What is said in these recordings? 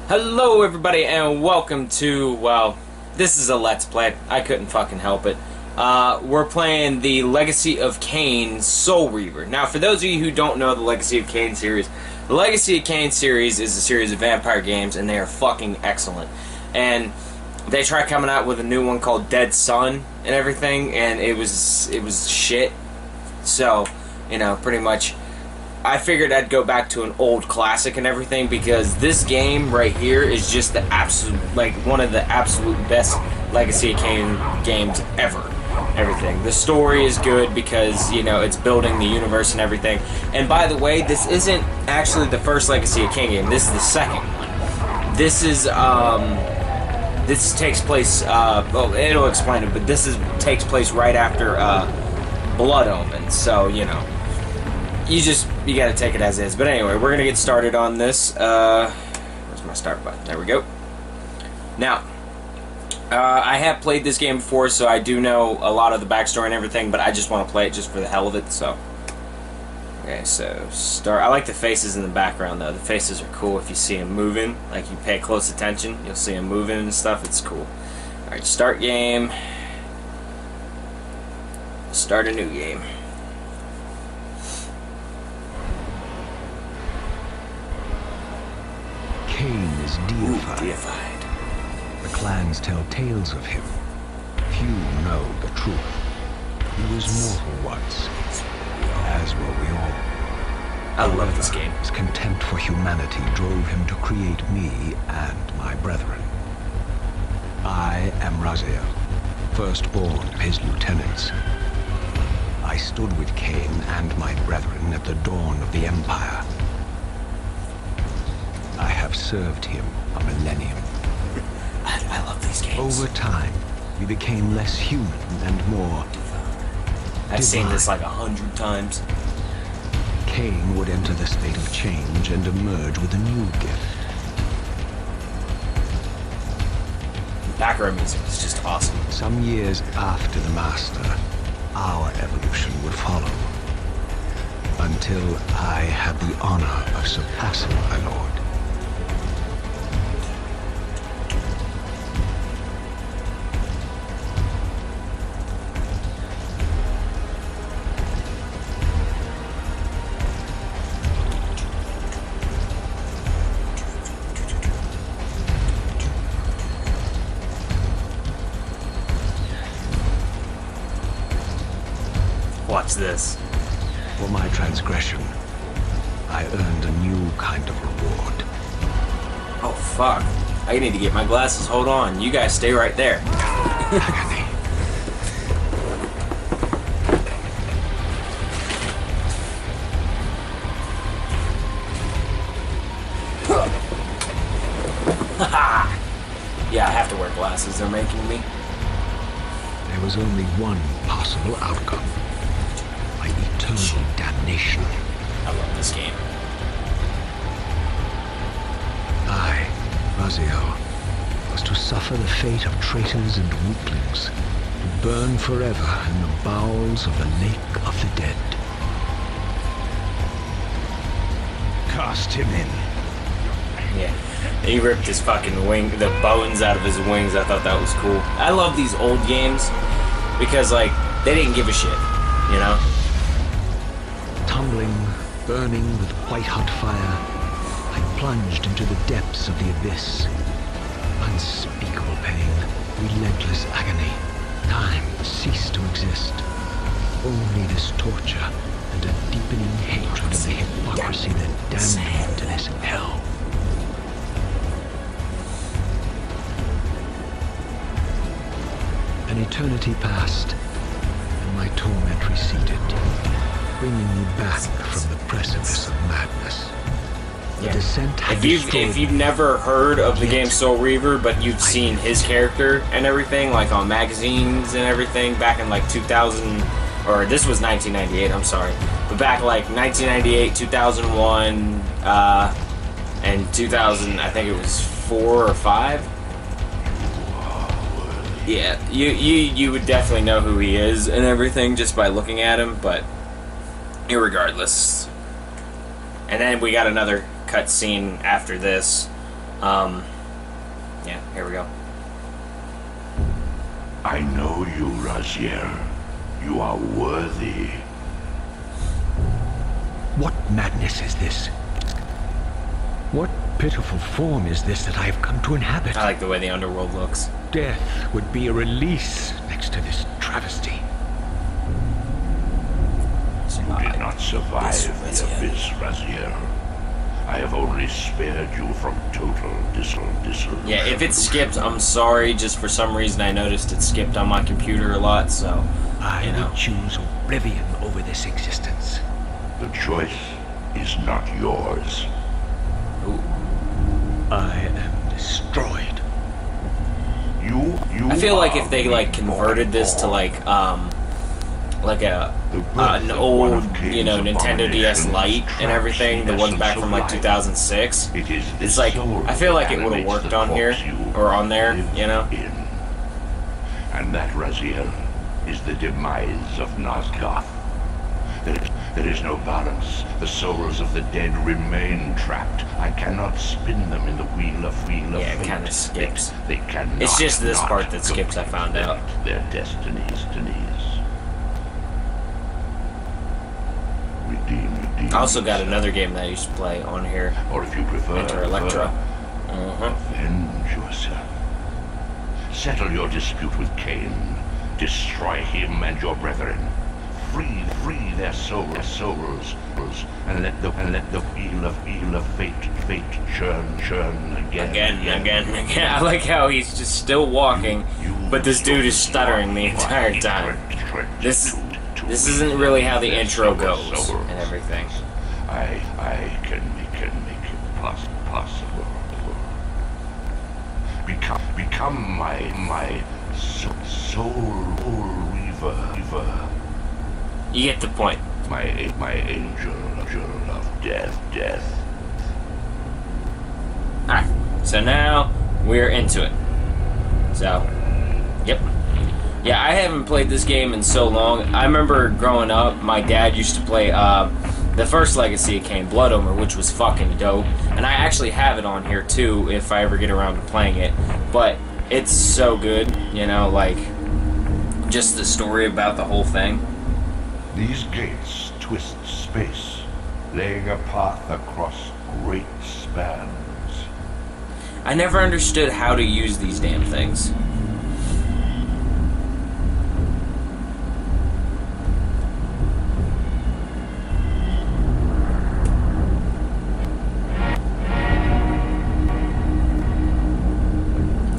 Hello everybody and welcome to, well, this is a Let's Play. I couldn't fucking help it. We're playing the Legacy of Kain Soul Reaver. Now, for those of you who don't know the Legacy of Kain series, the Legacy of Kain series is a series of vampire games and they are fucking excellent. And they tried coming out with a new one called Dead Sun and everything, and it was shit. So, you know, pretty much I figured I'd go back to an old classic and everything, because this game right here is just the absolute, like, one of the absolute best Legacy of Kain games ever. Everything. The story is good because, you know, it's building the universe and everything. And by the way, this isn't actually the first Legacy of Kain game. This is the second one. This is, this takes place, well, it'll explain it, but takes place right after, Blood Omen. So, you know, you gotta take it as is. But anyway, we're gonna get started on this. Where's my start button? There we go. Now, I have played this game before, so I do know a lot of the backstory and everything, but I just want to play it just for the hell of it, so. Okay, so start. I like the faces in the background, though. The faces are cool if you see them moving. Like, you pay close attention, you'll see them moving and stuff. It's cool. Alright, start game. Start a new game. Kain is deified. Deified. The clans tell tales of him. Few know the truth. He was mortal once, as were we all. I love this game. His contempt for humanity drove him to create me and my brethren. I am Raziel, firstborn of his lieutenants. I stood with Kain and my brethren at the dawn of the Empire. I have served him a millennium. I love these games. Over time, we became less human and more I've seen this like 100 times. Kain would enter the state of change and emerge with a new gift. The background music is just awesome. Some years after the Master, our evolution would follow. Until I had the honor of surpassing my lord. Watch this. For my transgression, I earned a new kind of reward. Oh, fuck. I need to get my glasses. Hold on. You guys stay right there. Agony. Yeah, I have to wear glasses. They're making me. There was only one possible outcome. My eternal damnation. I love this game. I, Raziel, was to suffer the fate of traitors and weaklings, to burn forever in the bowels of the lake of the dead. Cast him in. Yeah. He ripped his fucking wing, the bones out of his wings. I thought that was cool. I love these old games because, like, they didn't give a shit, you know? Tumbling, burning with white-hot fire, I plunged into the depths of the abyss. Unspeakable pain, relentless agony. Time ceased to exist. Only this torture and a deepening hatred of the hypocrisy that damned me to this hell. An eternity passed, and my torment receded, bringing me back from the precipice of madness. The descent had If you've never heard of the game Soul Reaver, but you've seen his character and everything, like on magazines and everything, back in like 2000, or this was 1998, I'm sorry, but back like 1998, 2001, and 2000, I think it was 4 or 5. Yeah, you would definitely know who he is and everything just by looking at him, but irregardless. And then we got another cutscene after this Yeah, here we go. I know you, Razier. You are worthy. What madness is this? What pitiful form is this that I have come to inhabit? I like the way the underworld looks. Death would be a release next to this travesty. You did not survive the abyss, Razier. I have only spared you from total disillusion. Yeah, if it skipped, I'm sorry. Just for some reason, I noticed it skipped on my computer a lot, so, I would choose oblivion over this existence. The choice is not yours. Ooh. I am destroyed. You I feel like if they, like, converted this to, like an old, Nintendo DS Lite and everything, the ones back from, like, 2006, it's like, I feel like it would have worked on here, or on there, you know? And that, Raziel, is the demise of Nosgoth. There is no balance. The souls of the dead remain trapped. I cannot spin them in the wheel of fate. Yeah, it kind of skips. They cannot. It's just this part that skips, I found out. Their destinies. Redeem. I also got another game that I used to play on here. Or if you prefer, Enter Electra. avenge yourself. Settle your dispute with Kain. Destroy him and your brethren. Free their souls, and let the wheel of fate churn again. I like how he's just still walking, but this dude is stuttering the entire time. This isn't really how the intro goes and everything. I can make it possible. Become my soul Reaver. You get the point. My angel of death. Alright, so now we're into it. So, yep. Yeah, I haven't played this game in so long. I remember growing up, my dad used to play the first Legacy of Kain, Blood Omer, which was fucking dope. And I actually have it on here too, if I ever get around to playing it. But it's so good, like, just the story about the whole thing. These gates twist space, laying a path across great spans. I never understood how to use these damn things.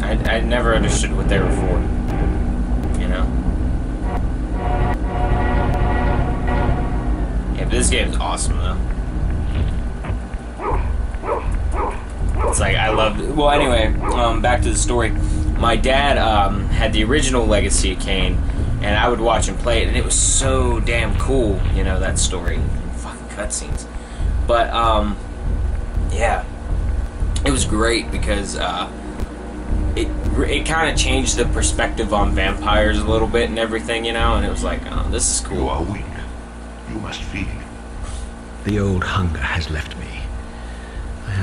I never understood what they were for, This game is awesome, though. It's like, I love... Well, anyway, back to the story. My dad had the original Legacy of Kain, and I would watch him play it, and it was so damn cool, that story. Fucking cutscenes. But, yeah. It was great, because it kind of changed the perspective on vampires a little bit and everything, and it was like, oh, this is cool. You are weak. You must feed. The old hunger has left me.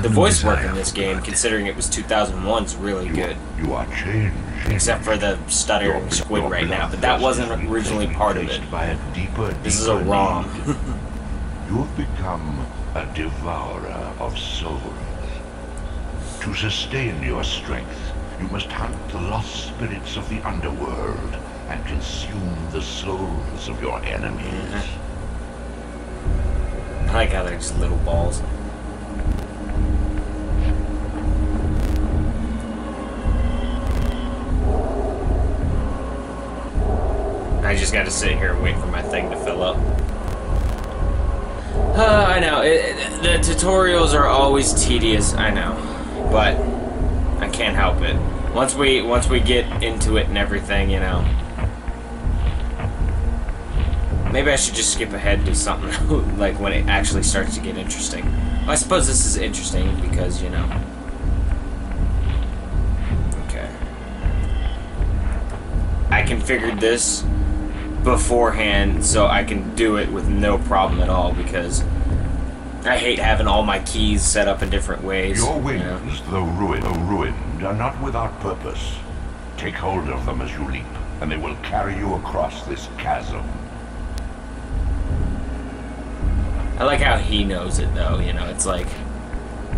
The voice work in this game, considering it was 2001, is really good. You are changed. Except for the stuttering squid right now, but that wasn't originally part of it. This is a ROM. You have become a devourer of souls. To sustain your strength, you must hunt the lost spirits of the underworld and consume the souls of your enemies. I like how they're just little balls. I just gotta sit here and wait for my thing to fill up. I know, the tutorials are always tedious, I know. But I can't help it. Once we get into it and everything, maybe I should just skip ahead to something like when it actually starts to get interesting. Well, I suppose this is interesting because, Okay. I configured this beforehand so I can do it with no problem at all because I hate having all my keys set up in different ways. Your wings, you know? though ruined, are not without purpose. Take hold of them as you leap, and they will carry you across this chasm. I like how he knows it, though, you know, it's like,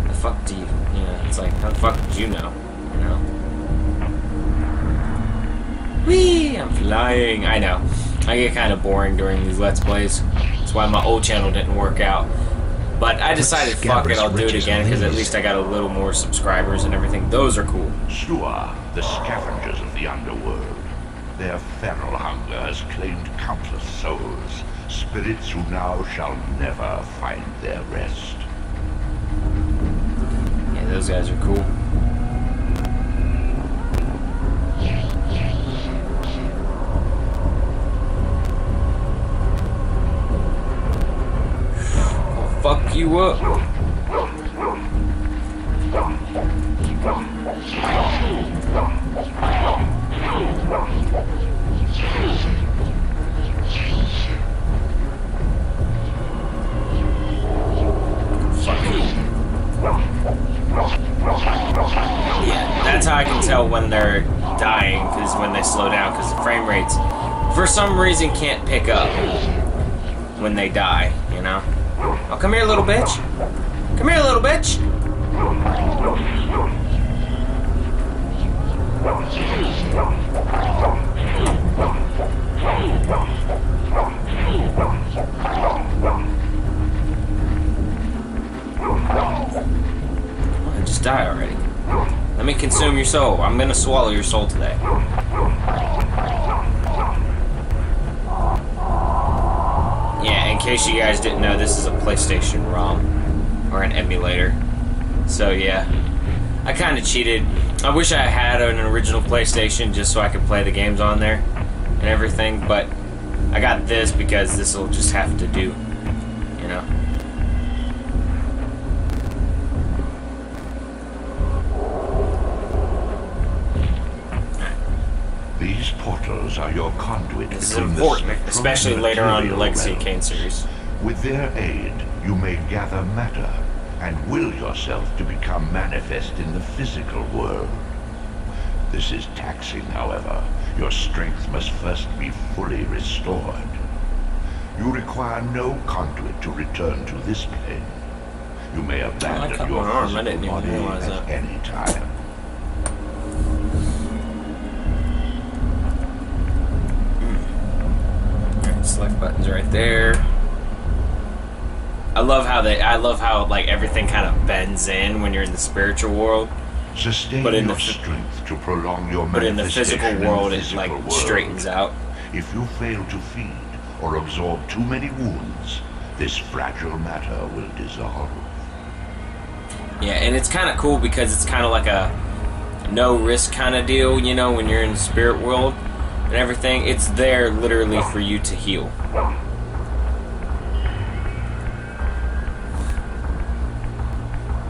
the fuck do you, you know, it's like, how the fuck did you know, you know? Whee! I'm flying. I know. I get kind of boring during these Let's Plays. That's why my old channel didn't work out. But I decided, fuck it, I'll do it again, because at least I got a little more subscribers and everything. Those are cool. Shua, the scavengers of the underworld. Their feral hunger has claimed countless souls, spirits who now shall never find their rest. Yeah, those guys are cool. Fuck you up. Yeah, that's how I can tell when they're dying, because when they slow down, because the frame rates, for some reason, can't pick up when they die, you know? Oh, come here, little bitch. Come here, little bitch. Oh, just die already. Let me consume your soul. I'm gonna swallow your soul today. Yeah, in case you guys didn't know, this is a PlayStation ROM, or an emulator. So yeah, I kind of cheated. I wish I had an original PlayStation just so I could play the games on there and everything, but I got this because this will just have to do, you know. These portals are your conduit. This is important, especially later on in the Legacy of Kain series. With their aid, you may gather matter and will yourself to become manifest in the physical world. This is taxing, however. Your strength must first be fully restored. You require no conduit to return to this plane. You may abandon your physical body at any time. Select buttons right there. I love how like everything kind of bends in when you're in the spiritual world. Sustain your strength to prolong your but in the physical manifestation world, in the it physical like world. straightens out. If you fail to feed or absorb too many wounds, this fragile matter will dissolve. Yeah, and it's kind of cool because it's kind of like a no risk kind of deal, you know, when you're in the spirit world and everything. It's there literally for you to heal.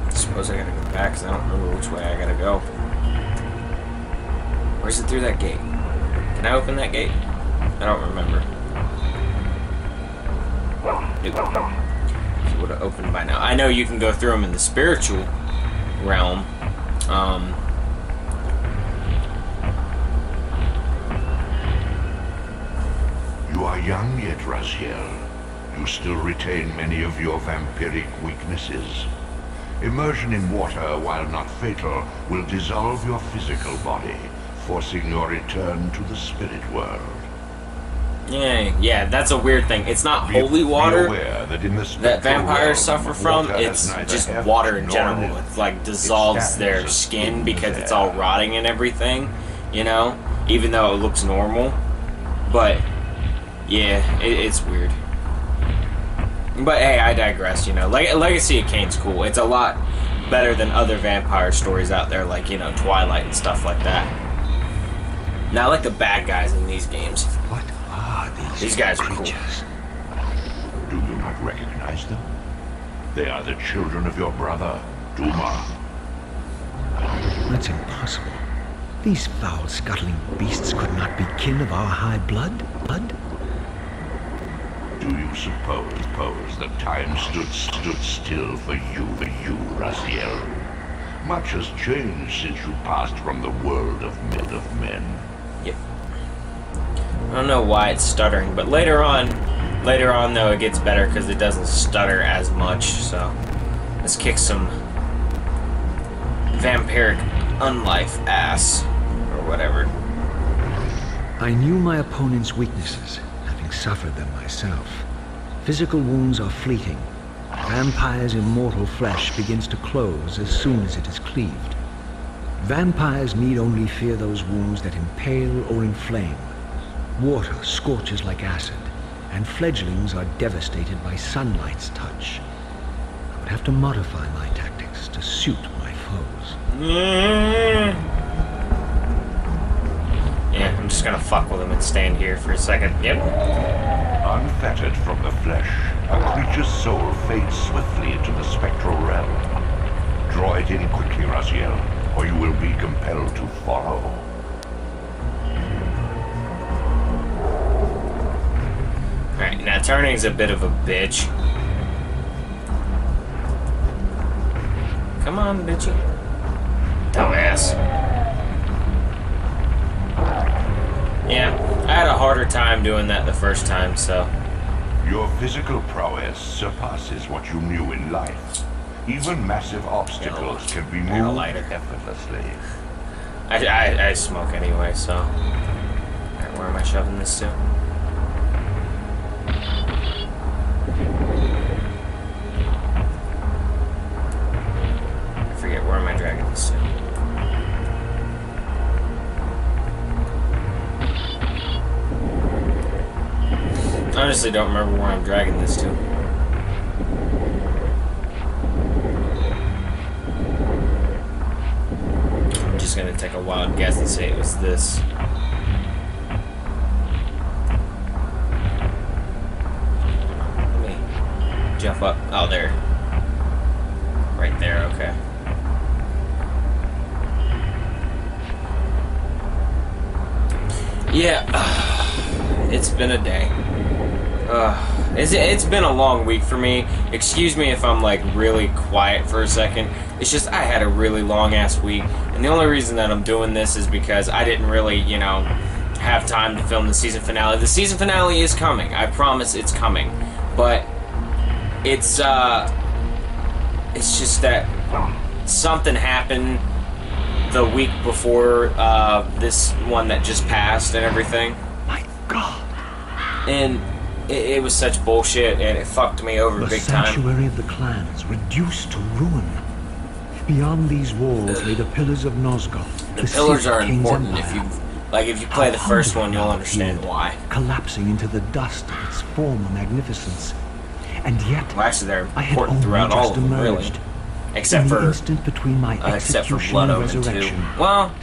I suppose I gotta go back because I don't remember which way I gotta go. Where's it through that gate? Can I open that gate? I don't remember. Nope. It would have opened by now. I know you can go through them in the spiritual realm. You are young yet, Raziel. You still retain many of your vampiric weaknesses. Immersion in water, while not fatal, will dissolve your physical body, forcing your return to the spirit world. Yeah, that's a weird thing. It's not holy water that vampires suffer from. It's just water in general. It like dissolves their skin because it's all rotting and everything, you know, even though it looks normal. But yeah, it's weird. But hey, I digress, you know. Legacy of Kain's cool. It's a lot better than other vampire stories out there, like, you know, Twilight and stuff like that. Now, I like the bad guys in these games. What are These guys are cool. Do you not recognize them? They are the children of your brother, Duma. That's impossible. These foul, scuttling beasts could not be kin of our high blood. Do you suppose that time stood still for you, Raziel? Much has changed since you passed from the world of men. Yep. I don't know why it's stuttering, but later on though it gets better because it doesn't stutter as much. So let's kick some vampiric unlife ass or whatever. I knew my opponent's weaknesses, having suffered them myself. Physical wounds are fleeting. Vampire's immortal flesh begins to close as soon as it is cleaved. Vampires need only fear those wounds that impale or inflame. Water scorches like acid, and fledglings are devastated by sunlight's touch. I would have to modify my tactics to suit my foes. Yeah, I'm just gonna fuck with him and stand here for a second. Yep. Unfettered from the flesh, a creature's soul fades swiftly into the spectral realm. Draw it in quickly, Raziel, or you will be compelled to follow. Alright, now turning's a bit of a bitch. Come on, bitchy. Dumbass. Yeah, I had a harder time doing that the first time, so... Your physical prowess surpasses what you knew in life. Even massive obstacles can be moved effortlessly. I smoke anyway, so... Alright, where am I shoving this to? I forget, where am I dragging this to? I honestly don't remember where I'm dragging this to. I'm just gonna take a wild guess and say it was this. Let me jump up. Oh, there. Right there, okay. Yeah, it's been a day. It's been a long week for me. Excuse me if I'm like really quiet for a second. It's just I had a really long ass week, and the only reason that I'm doing this is because I didn't really, you know, have time to film the season finale. The season finale is coming. I promise it's coming. But it's just that something happened the week before this one that just passed and everything. My God. And it was such bullshit, and it fucked me over big time. The sanctuary of the clans reduced to ruin. Beyond these walls lay the pillars of Nosgoth. The pillars are important. If you play the first one, you'll understand why. Collapsing into the dust of its former magnificence. And yet, well, actually, they're important throughout all of them, really. Except for Blood Omen 2. Well,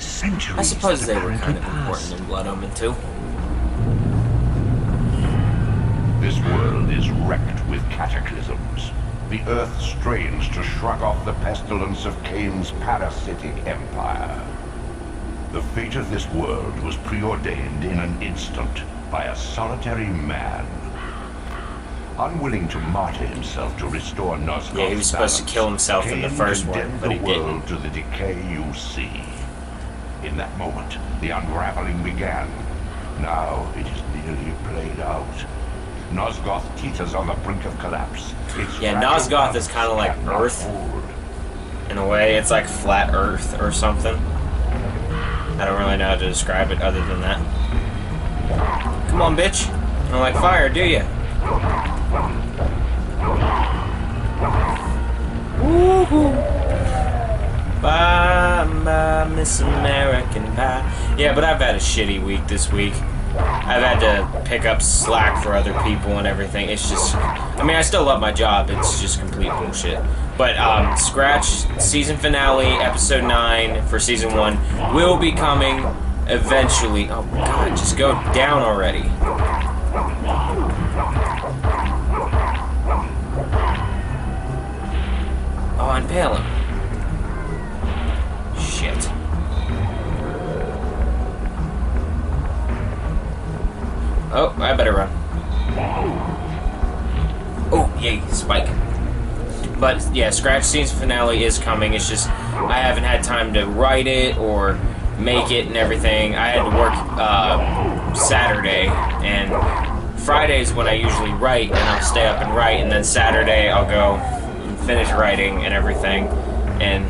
I suppose they were kind of important in Blood Omen 2. This world is wrecked with cataclysms. The earth strains to shrug off the pestilence of Kain's parasitic empire. The fate of this world was preordained in an instant by a solitary man. Unwilling to martyr himself to restore Nosgoth's yeah, he was supposed to kill himself in the first one, but he didn't. the world to the decay you see. In that moment, the unraveling began. Now it is nearly played out. Nosgoth teeters on the brink of collapse. Yeah, Nosgoth is kind of like Earth. In a way, it's like flat Earth or something. I don't really know how to describe it other than that. Come on, bitch. You don't like fire, do you? Woohoo! Bye, bye, Miss American Pie. Yeah, but I've had a shitty week this week. I've had to pick up slack for other people and everything. It's just, I mean, I still love my job. It's just complete bullshit. But Scratch season finale, episode 9 for season 1 will be coming eventually. Oh God, just go down already. Oh, impale him. Shit. Oh, I better run. But yeah, Scratch Season Finale is coming. It's just I haven't had time to write it or make it and everything. I had to work Saturday, and Friday's when I usually write, and I'll stay up and write, and then Saturday I'll go and finish writing and everything. And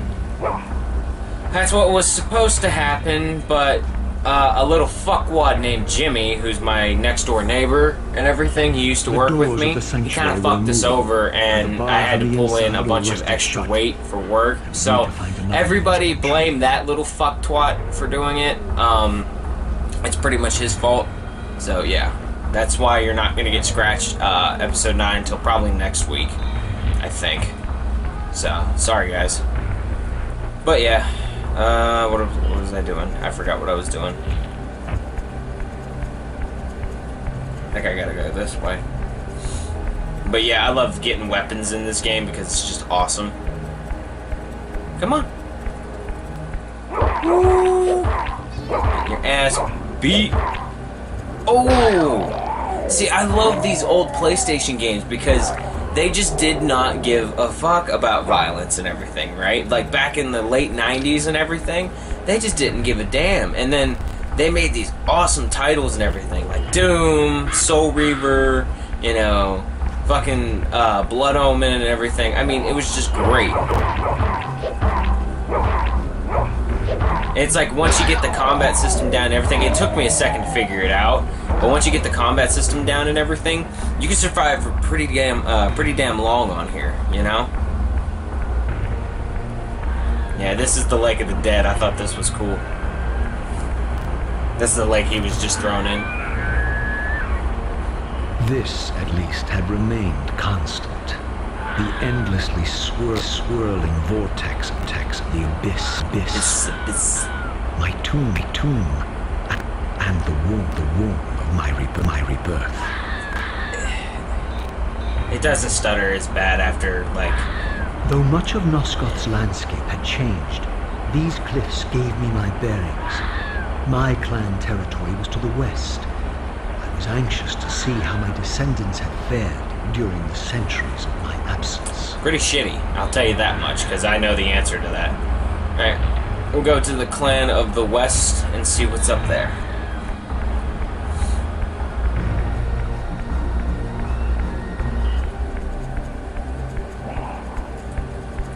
that's what was supposed to happen, but a little fuckwad named Jimmy, who's my next door neighbor and everything, he used to work with me, he kind of fucked us over, and I had to pull in a bunch of extra weight for work. So everybody blame that little fucktwat for doing it. It's pretty much his fault. So yeah, that's why you're not gonna get Scratched episode 9 until probably next week, I think. So sorry guys. But yeah. What was I doing? I forgot what I was doing. I think I gotta go this way. But yeah, I love getting weapons in this game because it's just awesome. Come on. Woo. Get your ass beat. Oh! See, I love these old PlayStation games because they just did not give a fuck about violence and everything, right? Like back in the late 90s and everything, they just didn't give a damn. And then they made these awesome titles and everything, like Doom, Soul Reaver, you know, fucking Blood Omen and everything. I mean, it was just great. It's like once you get the combat system down and everything, it took me a second to figure it out, but once you get the combat system down and everything, you can survive for pretty damn long on here, you know? Yeah, this is the Lake of the Dead. I thought this was cool. This is the lake he was just thrown in. This, at least, had remained constant. The endlessly swirling vortex of the abyss. My tomb, and the womb of my rebirth. It doesn't stutter as bad after, like... Though much of Nosgoth's landscape had changed, these cliffs gave me my bearings. My clan territory was to the west. I was anxious to see how my descendants had fared during the centuries of my absence. Pretty shitty, I'll tell you that much, because I know the answer to that. Alright, we'll go to the clan of the west and see what's up there.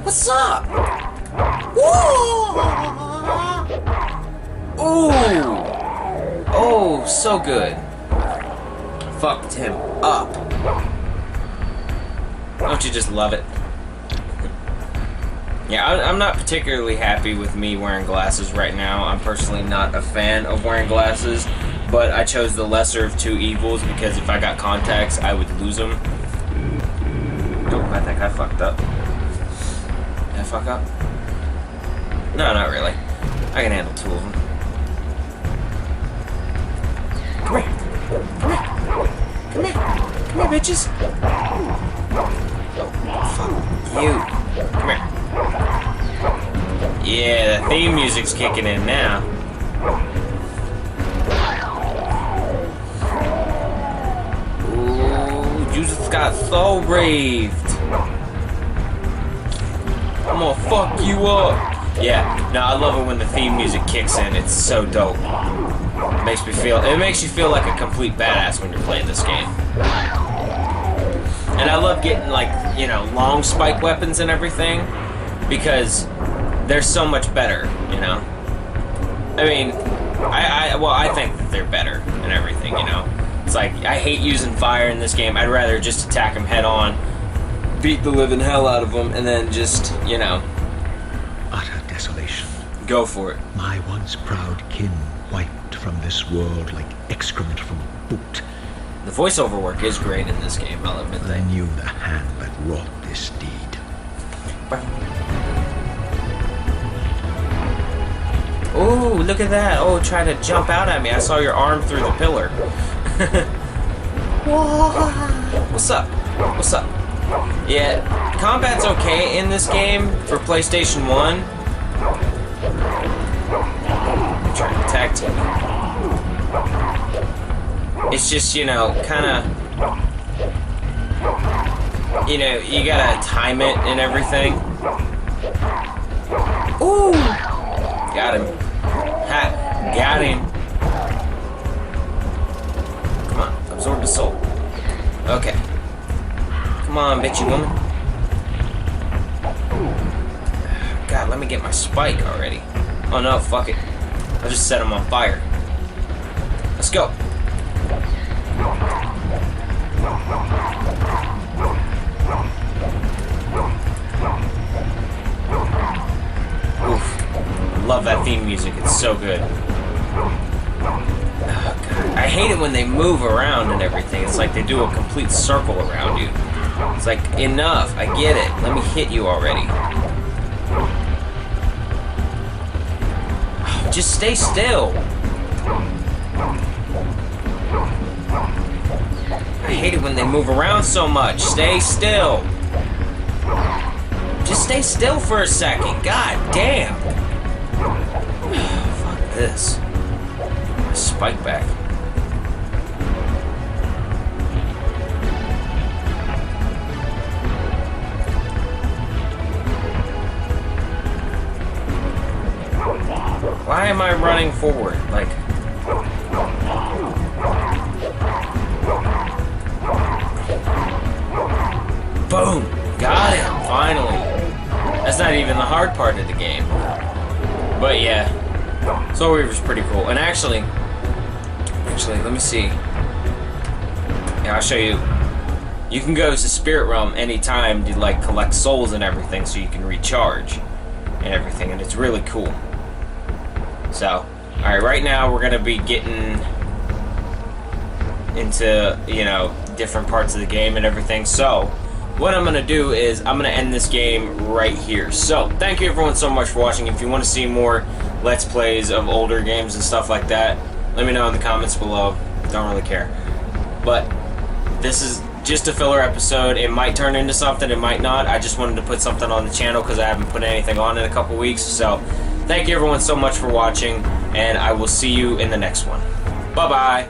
What's up? Ooh! Oh, so good. Fucked him up. Don't you just love it? Yeah, I'm not particularly happy with me wearing glasses right now. I'm personally not a fan of wearing glasses, but I chose the lesser of two evils because if I got contacts, I would lose them. Oh, I think I fucked up. Did I fuck up? No, not really. I can handle two of them. Come here. Come here. Come here. Come here, bitches. Oh, fuck you. Come here. Yeah, the theme music's kicking in now. Ooh, you just got soul raved. I'm gonna fuck you up. Yeah, no, I love it when the theme music kicks in. It's so dope. It makes you feel like a complete badass when you're playing this game. And I love getting, like, you know, long spike weapons and everything because they're so much better, you know? I mean, I think that they're better and everything, you know? It's like, I hate using fire in this game. I'd rather just attack them head on, beat the living hell out of them, and then just, you know... Utter desolation. Go for it. My once proud kin wiped from this world like excrement from a boot. The voiceover work is great in this game, I'll admit that. I knew the hand that wrought this deed. Oh, look at that. Oh, trying to jump out at me. I saw your arm through the pillar. What's up? What's up? Yeah, combat's okay in this game for PlayStation 1. I'm trying to attack team. It's just, you know, kind of... you know, you gotta time it and everything. Ooh! Got him. Ha! Got him. Come on, absorb the soul. Okay. Come on, bitchy woman. God, let me get my spike already. Oh no, fuck it. I'll just set him on fire. Let's go. Oof. Love that theme music, it's so good. Oh, God. I hate it when they move around and everything. It's like they do a complete circle around you. It's like, enough, I get it. Let me hit you already. Oh, just stay still. I hate it when they move around so much. Stay still. Just stay still for a second. God damn. Fuck this. Spike back. Why am I running forward? Like... Boom! Got him! Finally! That's not even the hard part of the game. But yeah. Soul Reaver's pretty cool. And actually, let me see. Yeah, I'll show you. You can go to Spirit Realm anytime to like collect souls and everything so you can recharge and everything, and it's really cool. So, alright, right now we're gonna be getting into, you know, different parts of the game and everything. So, what I'm gonna do is I'm gonna end this game right here. So, thank you everyone so much for watching. If you want to see more Let's Plays of older games and stuff like that, let me know in the comments below. Don't really care. But this is just a filler episode. It might turn into something, it might not. I just wanted to put something on the channel because I haven't put anything on in a couple weeks. So, thank you everyone so much for watching, and I will see you in the next one. Bye-bye.